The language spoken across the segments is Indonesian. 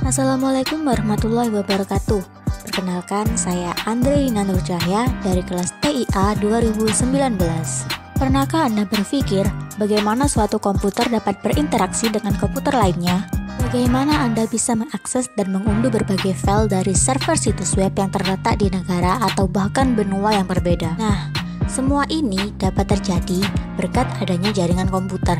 Assalamualaikum warahmatullahi wabarakatuh. Perkenalkan, saya Andre Lina Nur Cahya dari kelas TIA 2019. Pernahkah Anda berpikir bagaimana suatu komputer dapat berinteraksi dengan komputer lainnya? Bagaimana Anda bisa mengakses dan mengunduh berbagai file dari server situs web yang terletak di negara atau bahkan benua yang berbeda? Nah, semua ini dapat terjadi berkat adanya jaringan komputer.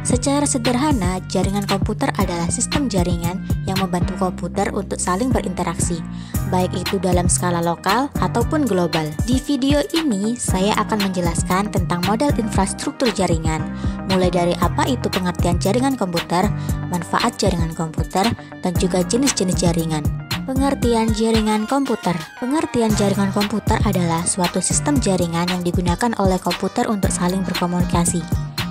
Secara sederhana, jaringan komputer adalah sistem jaringan yang membantu komputer untuk saling berinteraksi, baik itu dalam skala lokal ataupun global. Di video ini, saya akan menjelaskan tentang model infrastruktur jaringan, mulai dari apa itu pengertian jaringan komputer, manfaat jaringan komputer, dan juga jenis-jenis jaringan. Pengertian jaringan komputer. Pengertian jaringan komputer adalah suatu sistem jaringan yang digunakan oleh komputer untuk saling berkomunikasi.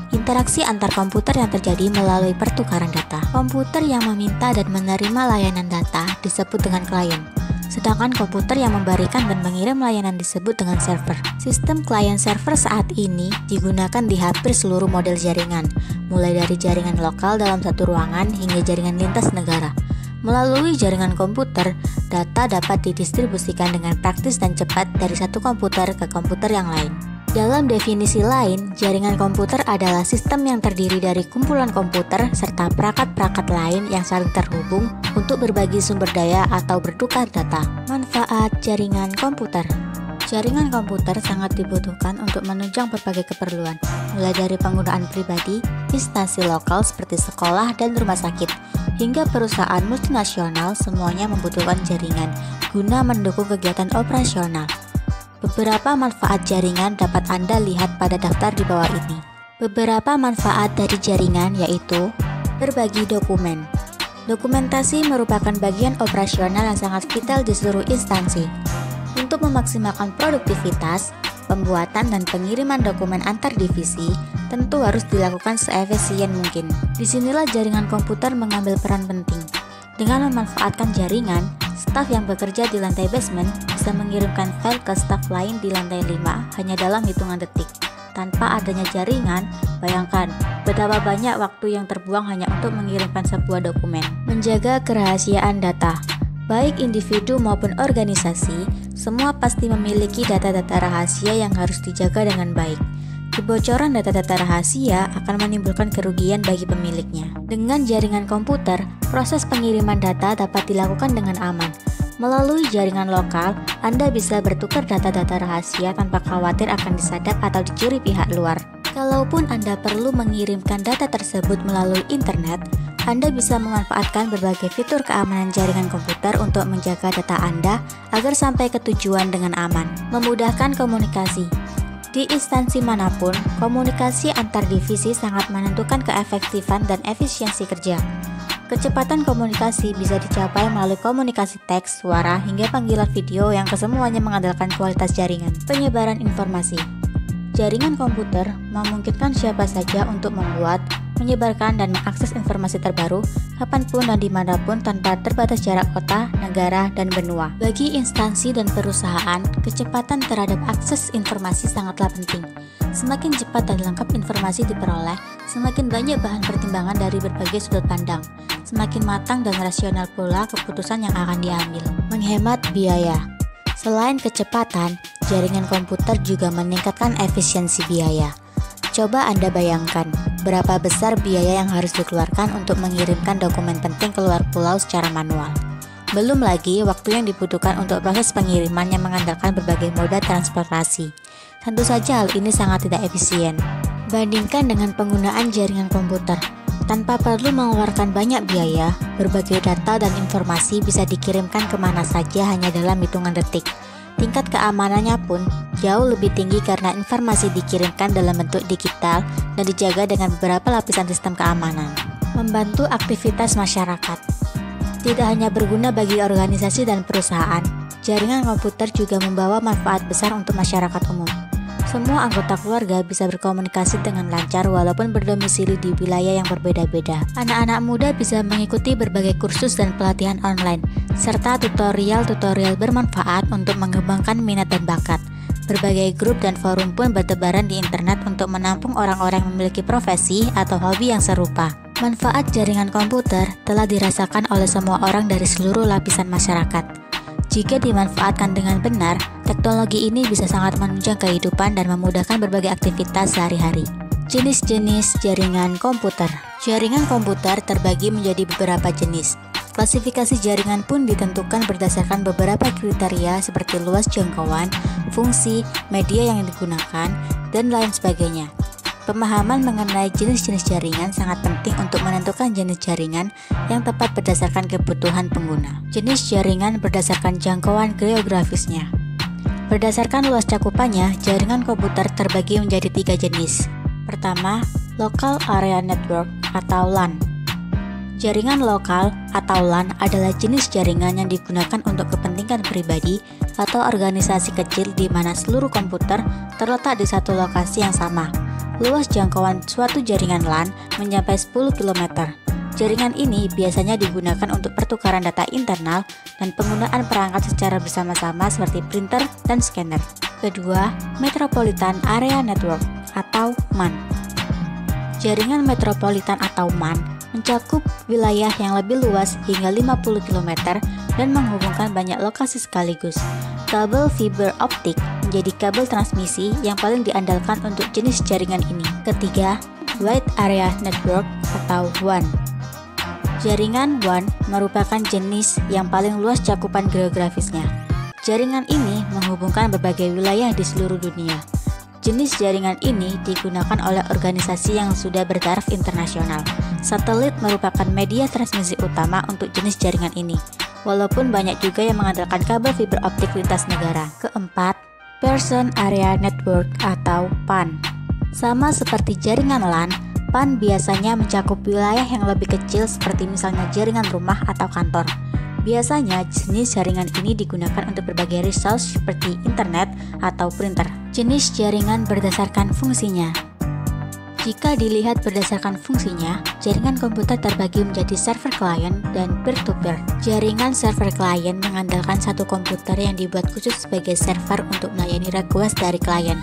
Interaksi antar komputer yang terjadi melalui pertukaran data. Komputer yang meminta dan menerima layanan data disebut dengan klien, sedangkan komputer yang memberikan dan mengirim layanan disebut dengan server. Sistem klien server saat ini digunakan di hampir seluruh model jaringan, mulai dari jaringan lokal dalam satu ruangan hingga jaringan lintas negara. Melalui jaringan komputer, data dapat didistribusikan dengan praktis dan cepat dari satu komputer ke komputer yang lain. Dalam definisi lain, jaringan komputer adalah sistem yang terdiri dari kumpulan komputer serta perangkat-perangkat lain yang saling terhubung untuk berbagi sumber daya atau bertukar data. Manfaat jaringan komputer. Jaringan komputer sangat dibutuhkan untuk menunjang berbagai keperluan, mulai dari penggunaan pribadi, instansi lokal seperti sekolah dan rumah sakit, hingga perusahaan multinasional, semuanya membutuhkan jaringan guna mendukung kegiatan operasional. Beberapa manfaat jaringan dapat Anda lihat pada daftar di bawah ini. Beberapa manfaat dari jaringan yaitu berbagi dokumen. Dokumentasi merupakan bagian operasional yang sangat vital di seluruh instansi. Untuk memaksimalkan produktivitas, pembuatan dan pengiriman dokumen antar divisi tentu harus dilakukan seefisien mungkin. Disinilah jaringan komputer mengambil peran penting. Dengan memanfaatkan jaringan, staf yang bekerja di lantai basement bisa mengirimkan file ke staf lain di lantai 5 hanya dalam hitungan detik. Tanpa adanya jaringan, bayangkan betapa banyak waktu yang terbuang hanya untuk mengirimkan sebuah dokumen. Menjaga kerahasiaan data. Baik individu maupun organisasi, semua pasti memiliki data-data rahasia yang harus dijaga dengan baik. Kebocoran data-data rahasia akan menimbulkan kerugian bagi pemiliknya. Dengan jaringan komputer, proses pengiriman data dapat dilakukan dengan aman. Melalui jaringan lokal, Anda bisa bertukar data-data rahasia tanpa khawatir akan disadap atau dicuri pihak luar. Kalaupun Anda perlu mengirimkan data tersebut melalui internet, Anda bisa memanfaatkan berbagai fitur keamanan jaringan komputer untuk menjaga data Anda agar sampai ke tujuan dengan aman. Memudahkan komunikasi. Di instansi manapun, komunikasi antar divisi sangat menentukan keefektifan dan efisiensi kerja. Kecepatan komunikasi bisa dicapai melalui komunikasi teks, suara, hingga panggilan video yang kesemuanya mengandalkan kualitas jaringan. Penyebaran informasi. Jaringan komputer memungkinkan siapa saja untuk membuat, menyebarkan, dan mengakses informasi terbaru kapanpun dan dimanapun tanpa terbatas jarak kota, negara, dan benua. Bagi instansi dan perusahaan, kecepatan terhadap akses informasi sangatlah penting. Semakin cepat dan lengkap informasi diperoleh, semakin banyak bahan pertimbangan dari berbagai sudut pandang. Semakin matang dan rasional pula keputusan yang akan diambil. Menghemat biaya. Selain kecepatan, jaringan komputer juga meningkatkan efisiensi biaya. Coba Anda bayangkan, berapa besar biaya yang harus dikeluarkan untuk mengirimkan dokumen penting keluar pulau secara manual. Belum lagi waktu yang dibutuhkan untuk proses pengiriman yang mengandalkan berbagai moda transportasi. Tentu saja hal ini sangat tidak efisien. Bandingkan dengan penggunaan jaringan komputer. Tanpa perlu mengeluarkan banyak biaya, berbagai data dan informasi bisa dikirimkan kemana saja hanya dalam hitungan detik. Tingkat keamanannya pun jauh lebih tinggi karena informasi dikirimkan dalam bentuk digital dan dijaga dengan beberapa lapisan sistem keamanan. Membantu aktivitas masyarakat. Tidak hanya berguna bagi organisasi dan perusahaan, jaringan komputer juga membawa manfaat besar untuk masyarakat umum. Semua anggota keluarga bisa berkomunikasi dengan lancar walaupun berdomisili di wilayah yang berbeda-beda. Anak-anak muda bisa mengikuti berbagai kursus dan pelatihan online, serta tutorial-tutorial bermanfaat untuk mengembangkan minat dan bakat. Berbagai grup dan forum pun bertebaran di internet untuk menampung orang-orang yang memiliki profesi atau hobi yang serupa. Manfaat jaringan komputer telah dirasakan oleh semua orang dari seluruh lapisan masyarakat. Jika dimanfaatkan dengan benar, teknologi ini bisa sangat menunjang kehidupan dan memudahkan berbagai aktivitas sehari-hari. Jenis-jenis jaringan komputer. Jaringan komputer terbagi menjadi beberapa jenis. Klasifikasi jaringan pun ditentukan berdasarkan beberapa kriteria seperti luas jangkauan, fungsi, media yang digunakan, dan lain sebagainya. Pemahaman mengenai jenis-jenis jaringan sangat penting untuk menentukan jenis jaringan yang tepat berdasarkan kebutuhan pengguna. Jenis jaringan berdasarkan jangkauan geografisnya. Berdasarkan luas cakupannya, jaringan komputer terbagi menjadi 3 jenis. Pertama, Local Area Network atau LAN. Jaringan lokal atau LAN adalah jenis jaringan yang digunakan untuk kepentingan pribadi atau organisasi kecil di mana seluruh komputer terletak di satu lokasi yang sama. Luas jangkauan suatu jaringan LAN mencapai 10 km. Jaringan ini biasanya digunakan untuk pertukaran data internal dan penggunaan perangkat secara bersama-sama seperti printer dan scanner. Kedua, Metropolitan Area Network atau MAN. Jaringan metropolitan atau MAN mencakup wilayah yang lebih luas hingga 50 km dan menghubungkan banyak lokasi sekaligus. Kabel fiber optik menjadi kabel transmisi yang paling diandalkan untuk jenis jaringan ini. Ketiga, Wide Area Network atau WAN. Jaringan WAN merupakan jenis yang paling luas cakupan geografisnya. Jaringan ini menghubungkan berbagai wilayah di seluruh dunia. Jenis jaringan ini digunakan oleh organisasi yang sudah bertaraf internasional. Satelit merupakan media transmisi utama untuk jenis jaringan ini, walaupun banyak juga yang mengandalkan kabel fiber optik lintas negara. Keempat, Person Area Network atau PAN. Sama seperti jaringan LAN, PAN biasanya mencakup wilayah yang lebih kecil seperti misalnya jaringan rumah atau kantor. Biasanya jenis jaringan ini digunakan untuk berbagai resource seperti internet atau printer. Jenis jaringan berdasarkan fungsinya. Jika dilihat berdasarkan fungsinya, jaringan komputer terbagi menjadi server client dan peer-to-peer. Jaringan server client mengandalkan satu komputer yang dibuat khusus sebagai server untuk melayani request dari klien.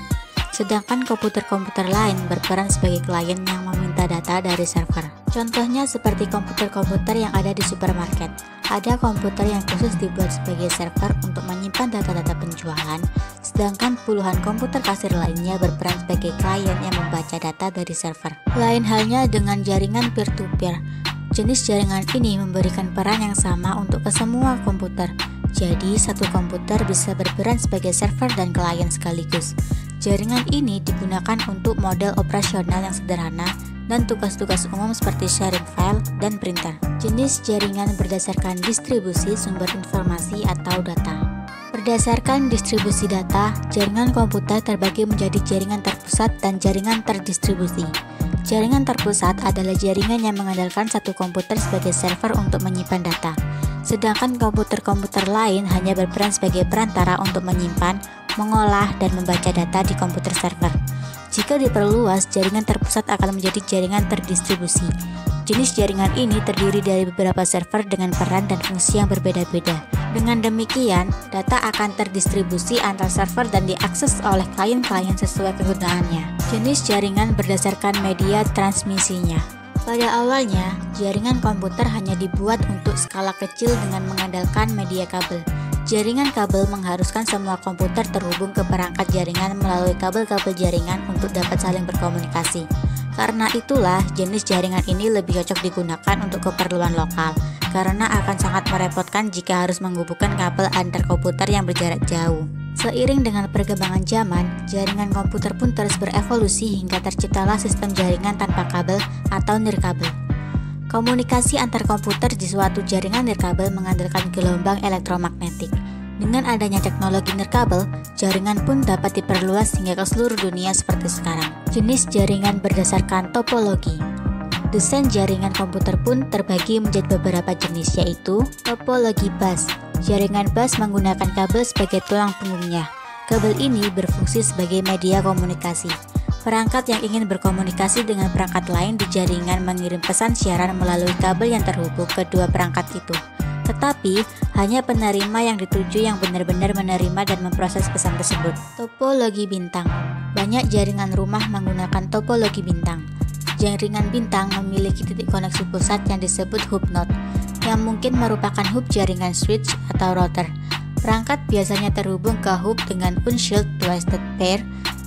Sedangkan komputer-komputer lain berperan sebagai klien yang meminta data dari server. Contohnya seperti komputer-komputer yang ada di supermarket. Ada komputer yang khusus dibuat sebagai server untuk menyimpan data-data penjualan, sedangkan puluhan komputer kasir lainnya berperan sebagai klien yang membaca data dari server. Lain halnya dengan jaringan peer-to-peer. Jenis jaringan ini memberikan peran yang sama untuk kesemua komputer. Jadi, satu komputer bisa berperan sebagai server dan klien sekaligus. Jaringan ini digunakan untuk model operasional yang sederhana dan tugas-tugas umum seperti sharing file dan printer. Jenis jaringan berdasarkan distribusi sumber informasi atau data. Berdasarkan distribusi data, jaringan komputer terbagi menjadi jaringan terpusat dan jaringan terdistribusi. Jaringan terpusat adalah jaringan yang mengandalkan satu komputer sebagai server untuk menyimpan data. Sedangkan komputer-komputer lain hanya berperan sebagai perantara untuk menyimpan, mengolah, dan membaca data di komputer server. Jika diperluas, jaringan terpusat akan menjadi jaringan terdistribusi. Jenis jaringan ini terdiri dari beberapa server dengan peran dan fungsi yang berbeda-beda. Dengan demikian, data akan terdistribusi antar server dan diakses oleh klien-klien sesuai kegunaannya. Jenis jaringan berdasarkan media transmisinya. Pada awalnya, jaringan komputer hanya dibuat untuk skala kecil dengan mengandalkan media kabel. Jaringan kabel mengharuskan semua komputer terhubung ke perangkat jaringan melalui kabel-kabel jaringan untuk dapat saling berkomunikasi. Karena itulah, jenis jaringan ini lebih cocok digunakan untuk keperluan lokal, karena akan sangat merepotkan jika harus menghubungkan kabel antar komputer yang berjarak jauh. Seiring dengan perkembangan zaman, jaringan komputer pun terus berevolusi hingga terciptalah sistem jaringan tanpa kabel atau nirkabel. Komunikasi antar komputer di suatu jaringan nirkabel mengandalkan gelombang elektromagnetik. Dengan adanya teknologi nirkabel, jaringan pun dapat diperluas hingga ke seluruh dunia seperti sekarang. Jenis jaringan berdasarkan topologi. Desain jaringan komputer pun terbagi menjadi beberapa jenis, yaitu topologi bus. Jaringan bus menggunakan kabel sebagai tulang punggungnya. Kabel ini berfungsi sebagai media komunikasi. Perangkat yang ingin berkomunikasi dengan perangkat lain di jaringan mengirim pesan siaran melalui kabel yang terhubung kedua perangkat itu. Tetapi, hanya penerima yang dituju yang benar-benar menerima dan memproses pesan tersebut. Topologi bintang. Banyak jaringan rumah menggunakan topologi bintang. Jaringan bintang memiliki titik koneksi pusat yang disebut hub node, yang mungkin merupakan hub jaringan switch atau router. Perangkat biasanya terhubung ke hub dengan Unshield Twisted Pair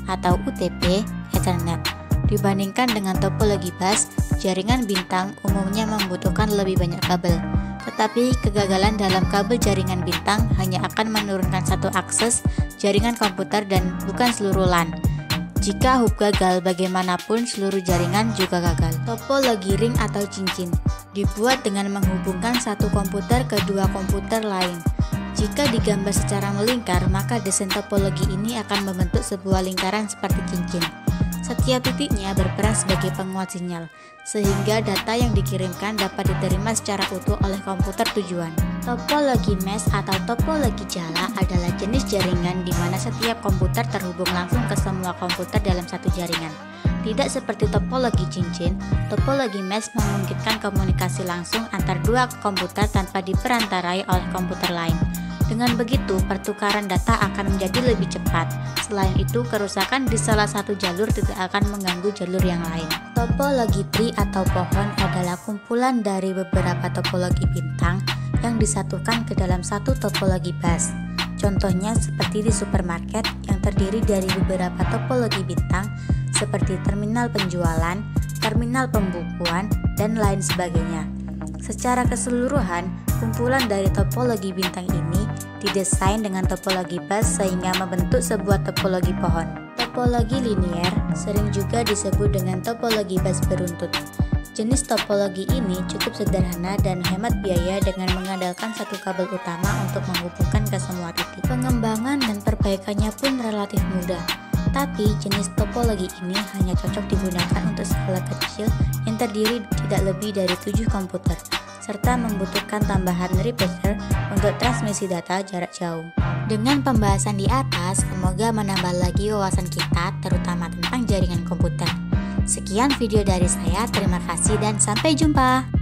atau UTP Ethernet. Dibandingkan dengan topologi bus, jaringan bintang umumnya membutuhkan lebih banyak kabel. Tetapi kegagalan dalam kabel jaringan bintang hanya akan menurunkan satu akses jaringan komputer dan bukan seluruh LAN. Jika hub gagal, bagaimanapun seluruh jaringan juga gagal. Topologi ring atau cincin dibuat dengan menghubungkan satu komputer ke dua komputer lain. Jika digambar secara melingkar, maka desain topologi ini akan membentuk sebuah lingkaran seperti cincin. Setiap titiknya berperan sebagai penguat sinyal, sehingga data yang dikirimkan dapat diterima secara utuh oleh komputer tujuan. Topologi mesh atau topologi jala adalah jenis jaringan di mana setiap komputer terhubung langsung ke semua komputer dalam satu jaringan. Tidak seperti topologi cincin, topologi mesh memungkinkan komunikasi langsung antar dua komputer tanpa diperantarai oleh komputer lain. Dengan begitu, pertukaran data akan menjadi lebih cepat. Selain itu, kerusakan di salah satu jalur tidak akan mengganggu jalur yang lain. Topologi tree atau pohon adalah kumpulan dari beberapa topologi bintang yang disatukan ke dalam satu topologi bus. Contohnya seperti di supermarket yang terdiri dari beberapa topologi bintang seperti terminal penjualan, terminal pembukuan, dan lain sebagainya. Secara keseluruhan, kumpulan dari topologi bintang ini didesain dengan topologi bus sehingga membentuk sebuah topologi pohon. Topologi linier sering juga disebut dengan topologi bus beruntut. Jenis topologi ini cukup sederhana dan hemat biaya dengan mengandalkan satu kabel utama untuk menghubungkan ke semua titik. Pengembangan dan perbaikannya pun relatif mudah. Tapi jenis topologi ini hanya cocok digunakan untuk skala kecil yang terdiri tidak lebih dari 7 komputer, serta membutuhkan tambahan repeater untuk transmisi data jarak jauh. Dengan pembahasan di atas, semoga menambah lagi wawasan kita terutama tentang jaringan komputer. Sekian video dari saya, terima kasih dan sampai jumpa.